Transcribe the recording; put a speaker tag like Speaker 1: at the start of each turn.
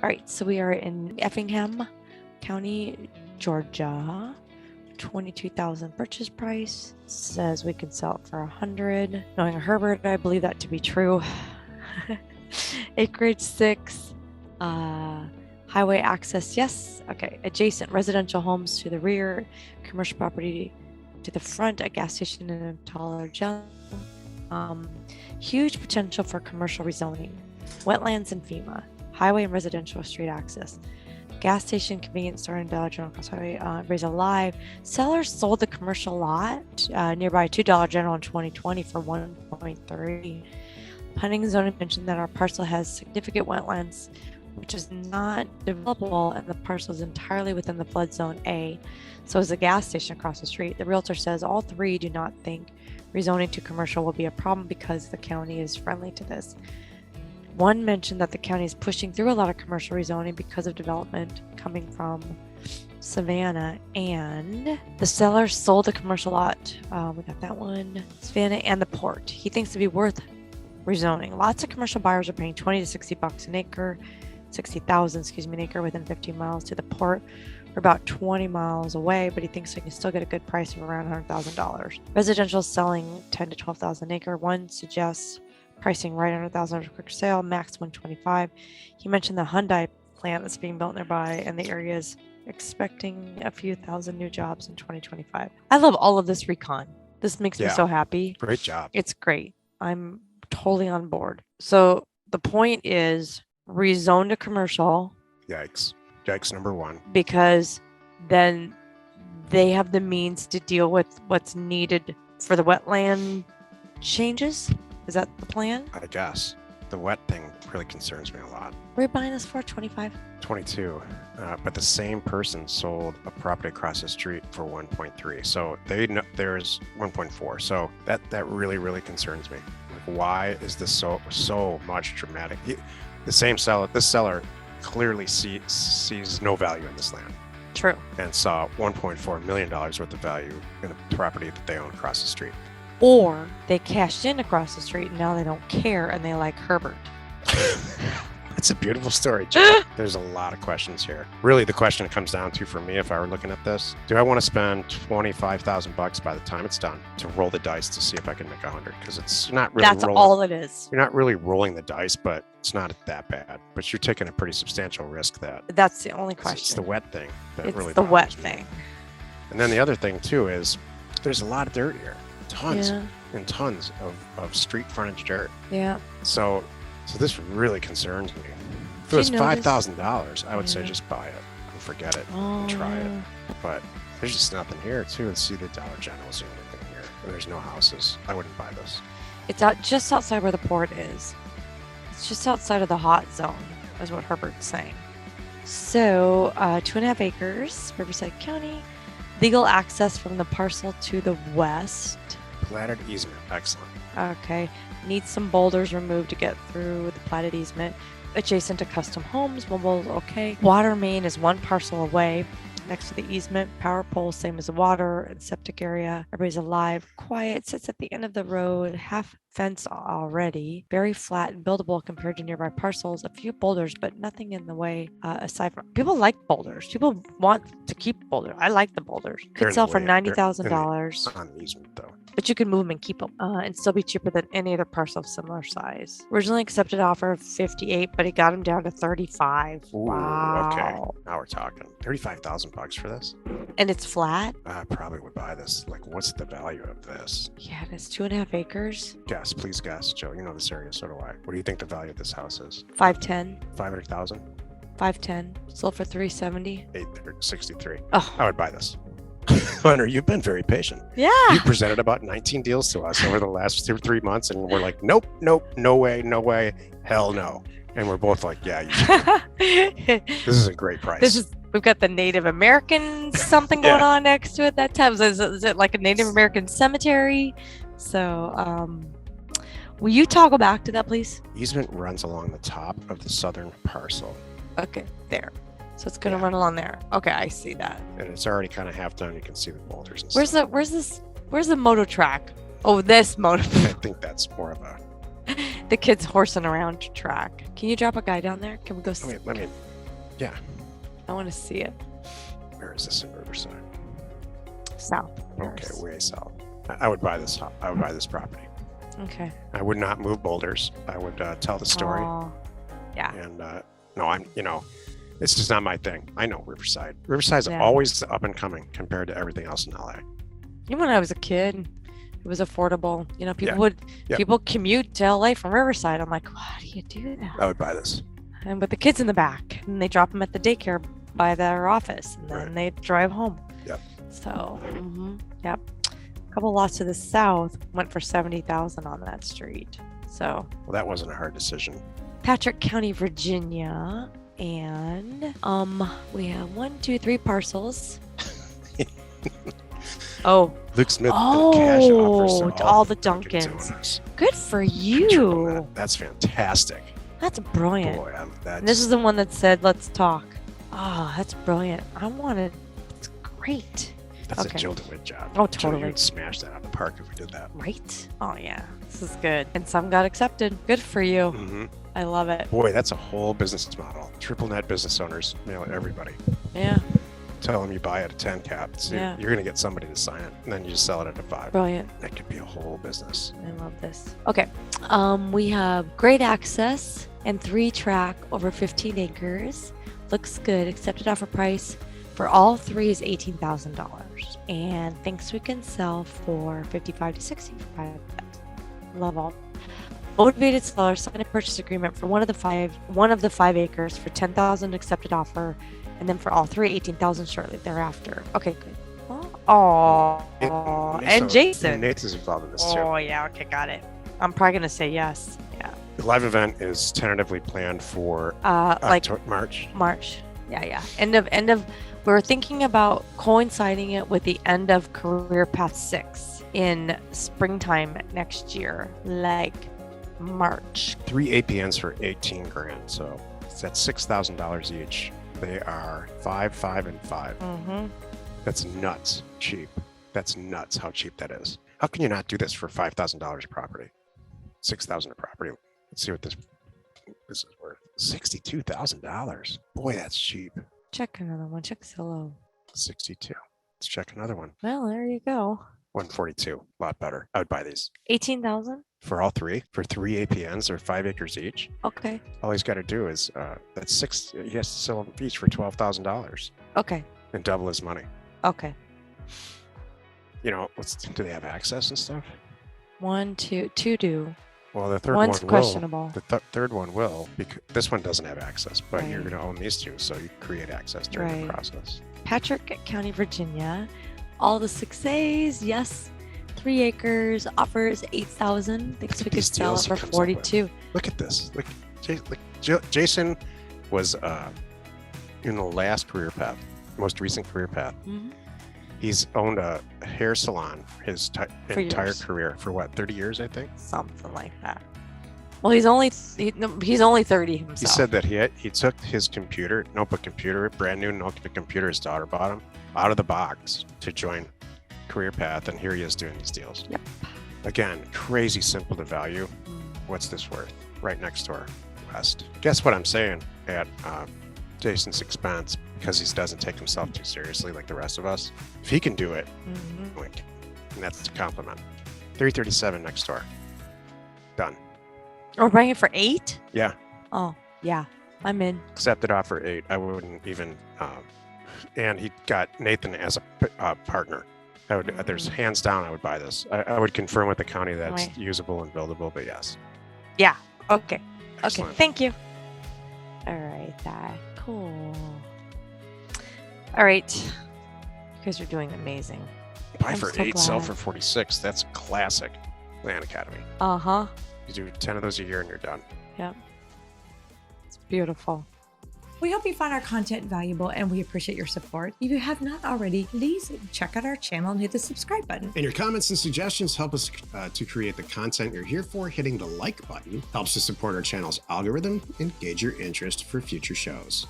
Speaker 1: All right, so we are in Effingham County, Georgia. 22,000 purchase price. Says we can sell it for 100. Knowing Herbert, I believe that to be true. Acreage 6. Highway access, yes. Okay. Adjacent residential homes to the rear, commercial property to the front, a gas station and a taller jump. Huge potential for commercial rezoning. Wetlands and FEMA. Highway and residential street access. Gas station, convenience store, and Dollar General across highway. Raise alive. Sellers sold the commercial lot nearby to Dollar General in 2020 for 1.3. Planning and zoning mentioned that our parcel has significant wetlands, which is not developable, and the parcel is entirely within the flood zone A. So is the gas station across the street. The realtor says all three do not think rezoning to commercial will be a problem because the county is friendly to this. One mentioned that the county is pushing through a lot of commercial rezoning because of development coming from Savannah, and the seller sold the commercial lot. We got that one. Savannah and the port. He thinks it'd be worth rezoning. Lots of commercial buyers are paying $20 to $60 an acre, 60,000, an acre within 15 miles to the port. We're about 20 miles away, but he thinks we can still get a good price of around $100,000. Residential selling 10 to 12,000 an acre. One suggests pricing right under $1,000 quick sale, max 125. He mentioned the Hyundai plant that's being built nearby, and the area is expecting a few thousand new jobs in 2025. I love all of this recon. This makes me so happy.
Speaker 2: Great job.
Speaker 1: It's great. I'm totally on board. So the point is rezone to commercial.
Speaker 2: Yikes. Yikes number one.
Speaker 1: Because then they have the means to deal with what's needed for the wetland changes. Is that the plan?
Speaker 2: I guess. The wet thing really concerns me a lot.
Speaker 1: Where are you buying this for? 25?
Speaker 2: 22. But the same person sold a property across the street for 1.3. So they know there's 1.4. So that really concerns me. Like, why is this so much dramatic? This seller clearly sees no value in this land.
Speaker 1: True.
Speaker 2: And saw $1.4 million worth of value in a property that they own across the street.
Speaker 1: Or they cashed in across the street and now they don't care and they like Herbert.
Speaker 2: It's a beautiful story, Joe. There's a lot of questions here. Really, the question it comes down to for me, if I were looking at this, do I want to spend $25,000 by the time it's done to roll the dice to see if I can make 100? Because it's not really.
Speaker 1: That's all it is.
Speaker 2: You're not really rolling the dice, but it's not that bad. But you're taking a pretty substantial risk.
Speaker 1: That's the only question.
Speaker 2: It's the wet thing that
Speaker 1: it's
Speaker 2: really.
Speaker 1: The wet
Speaker 2: me.
Speaker 1: thing.
Speaker 2: And then the other thing too is there's a lot of dirt here. Tons and tons of street frontage dirt.
Speaker 1: Yeah.
Speaker 2: So this really concerns me. If it was $5,000, I would say just buy it and forget it and try it. But there's just nothing here too. And see the Dollar General's the only thing here. And there's no houses. I wouldn't buy this.
Speaker 1: It's out just outside where the port is. It's just outside of the hot zone, is what Herbert's saying. So 2.5 acres, Riverside County. Legal access from the parcel to the west.
Speaker 2: Platted easement. Excellent.
Speaker 1: Okay. Needs some boulders removed to get through the platted easement. Adjacent to custom homes. Mobile, okay. Water main is one parcel away. Next to the easement. Power pole, same as the water and septic area. Everybody's alive. Quiet. Sits at the end of the road. Half fence already. Very flat and buildable compared to nearby parcels. A few boulders, but nothing in the way aside from. People like boulders. People want to keep boulders. I like the boulders. Could sell for $90,000.
Speaker 2: On the easement though.
Speaker 1: But you can move them and keep them and still be cheaper than any other parcel of similar size. Originally accepted offer of 58, but he got him down to 35.
Speaker 2: Ooh,
Speaker 1: wow.
Speaker 2: Okay. Now we're talking. $35,000 for this?
Speaker 1: And it's flat?
Speaker 2: I probably would buy this. Like, what's the value of this?
Speaker 1: Yeah, it's 2.5 acres.
Speaker 2: Guess, please guess, Joe. You know this area, so do I. What do you think the value of this house is?
Speaker 1: 510.
Speaker 2: 500,000?
Speaker 1: 510. Sold for 370.
Speaker 2: 863.
Speaker 1: Oh.
Speaker 2: I would buy this. Hunter, you've been very patient.
Speaker 1: Yeah.
Speaker 2: You presented about 19 deals to us over the last 2 or 3 months, and we're like, nope, no way, hell no. And we're both like, yeah, you should. This is a great price.
Speaker 1: We've got the Native American something going on next to it that time. Is it like a Native American cemetery? So, will you toggle back to that, please?
Speaker 2: Easement runs along the top of the southern parcel.
Speaker 1: Okay, there. So it's going to run along there. Okay, I see that.
Speaker 2: And it's already kind of half done. You can see the boulders and stuff.
Speaker 1: Where's the moto track? Oh, this moto.
Speaker 2: I think that's more of a.
Speaker 1: The kids horsing around track. Can you drop a guy down there? Can we go?
Speaker 2: Let me Yeah.
Speaker 1: I want to see it.
Speaker 2: Where is this in Riverside?
Speaker 1: South.
Speaker 2: Okay, way south. I would buy this. I would buy this property.
Speaker 1: Okay.
Speaker 2: I would not move boulders. I would tell the story.
Speaker 1: Oh, yeah.
Speaker 2: And no, it's just not my thing. I know Riverside. Riverside's
Speaker 1: Yeah.
Speaker 2: always up and coming compared to everything else in LA.
Speaker 1: Even when I was a kid, it was affordable. You know, people
Speaker 2: Yeah.
Speaker 1: would
Speaker 2: Yep.
Speaker 1: people commute to LA from Riverside. I'm like, how do you do that?
Speaker 2: I would buy this.
Speaker 1: And with the kids in the back, and they drop them at the daycare by their office, and then
Speaker 2: Right.
Speaker 1: they drive home.
Speaker 2: Yep.
Speaker 1: So, yep. A couple lots to the south went for 70,000 on that street. So,
Speaker 2: Well, that wasn't a hard decision.
Speaker 1: Patrick County, Virginia, and we have 1, 2, 3 parcels. Oh,
Speaker 2: Luke Smith did a cash offer
Speaker 1: to all the
Speaker 2: Dunkin's
Speaker 1: Dunkins.
Speaker 2: owners.
Speaker 1: Good for
Speaker 2: Triple
Speaker 1: you.
Speaker 2: that. That's fantastic.
Speaker 1: That's brilliant.
Speaker 2: Boy,
Speaker 1: And this is the one that said, "Let's talk." Oh, that's brilliant. I want it. It's great.
Speaker 2: that's
Speaker 1: okay.
Speaker 2: a Jill DeWitt job.
Speaker 1: Oh,
Speaker 2: Jill,
Speaker 1: totally.
Speaker 2: you would smash that out of the park if we did that.
Speaker 1: Right? Oh yeah, this is good. And some got accepted. Good for you.
Speaker 2: Hmm.
Speaker 1: I love it.
Speaker 2: Boy, that's a whole business model. Triple net business owners, everybody.
Speaker 1: Yeah,
Speaker 2: Tell them you buy at a 10 cap. So
Speaker 1: Yeah.
Speaker 2: you're going to get somebody to sign it, and then you just sell it at a 5.
Speaker 1: brilliant.
Speaker 2: That could be a whole business.
Speaker 1: I love this. Okay, we have great access and 3-track over 15 acres. Looks good. Accepted offer price for all 3 is $18,000, and thinks we can sell for 55 to 65. Love all. Motivated seller signed a purchase agreement for one of the five acres for 10,000 accepted offer, and then for all 3, 18,000 shortly thereafter. Okay, good. Oh, and Jason.
Speaker 2: Nathan's involved in this too.
Speaker 1: Oh yeah, okay, got it. I'm probably gonna say yes. Yeah.
Speaker 2: The live event is tentatively planned for
Speaker 1: Like
Speaker 2: March.
Speaker 1: March. Yeah. End of. We're thinking about coinciding it with the end of Career Path 6 in springtime next year, like March.
Speaker 2: 3 APNs for 18 grand. So that's $6,000 each. They are 5, 5, and 5.
Speaker 1: Mm-hmm.
Speaker 2: That's nuts cheap. That's nuts how cheap that is. How can you not do this for $5,000 a property? $6,000 a property. Let's see what this is worth. $62,000. Boy, that's cheap.
Speaker 1: Check another one. Check Zillow.
Speaker 2: 62. Let's check another one.
Speaker 1: Well, there you go.
Speaker 2: 142. A lot better. I would buy these
Speaker 1: 18,000.
Speaker 2: for all 3. For 3 APNs, or 5 acres each.
Speaker 1: Okay.
Speaker 2: All he's got to do is that's 6. He has to sell them each for $12,000
Speaker 1: Okay.
Speaker 2: and double his money.
Speaker 1: Okay.
Speaker 2: Do they have access and stuff?
Speaker 1: 1, 2 do.
Speaker 2: Well, the third
Speaker 1: One's
Speaker 2: one
Speaker 1: questionable.
Speaker 2: will. The third one will, because this one doesn't have access, but
Speaker 1: Right.
Speaker 2: you're going to own these 2, so you create access during
Speaker 1: Right.
Speaker 2: the process.
Speaker 1: Patrick County, Virginia. All the 6As, yes. 3 acres, offers 8,000. Thinks
Speaker 2: at
Speaker 1: we could
Speaker 2: these
Speaker 1: sell it
Speaker 2: deals he
Speaker 1: for
Speaker 2: comes up with.
Speaker 1: 42.
Speaker 2: Look at this. Look, Jason was in the last career path, most recent career path.
Speaker 1: Mhm.
Speaker 2: He's owned a hair salon his
Speaker 1: For
Speaker 2: entire
Speaker 1: years.
Speaker 2: career for what, 30 years, I think.
Speaker 1: Something like that. Well, he's only 30 himself.
Speaker 2: He said that he took his notebook computer, brand new notebook computer his daughter bought him, out of the box to join Career Path, and here he is doing these deals.
Speaker 1: Yep.
Speaker 2: Again, crazy simple to value.
Speaker 1: Mm.
Speaker 2: What's this worth? Right next door, west. Guess what I'm saying at Jason's expense, because he doesn't take himself too seriously like the rest of us. If he can do it,
Speaker 1: Mhm.
Speaker 2: wink. And that's a compliment. 337 next door. Done.
Speaker 1: We're buying it for 8?
Speaker 2: Yeah.
Speaker 1: Oh, yeah. I'm in.
Speaker 2: Accepted offer 8. I wouldn't even. And he got Nathan as a partner. There's hands down, I would buy this. I would confirm with the county that it's
Speaker 1: Right.
Speaker 2: usable and buildable, but yes.
Speaker 1: Yeah. Okay.
Speaker 2: Excellent.
Speaker 1: Okay. Thank you. All right. That cool. All right. You guys are doing amazing.
Speaker 2: Buy
Speaker 1: I'm
Speaker 2: for
Speaker 1: so
Speaker 2: 8, sell
Speaker 1: glad.
Speaker 2: for 46. That's classic Land Academy.
Speaker 1: Uh-huh.
Speaker 2: You do 10 of those a year and you're done.
Speaker 1: Yep. It's beautiful. We hope you found our content valuable and we appreciate your support. If you have not already, please check out our channel and hit the subscribe button.
Speaker 3: And your comments and suggestions help us to create the content you're here for. Hitting the like button helps to support our channel's algorithm and gauge your interest for future shows.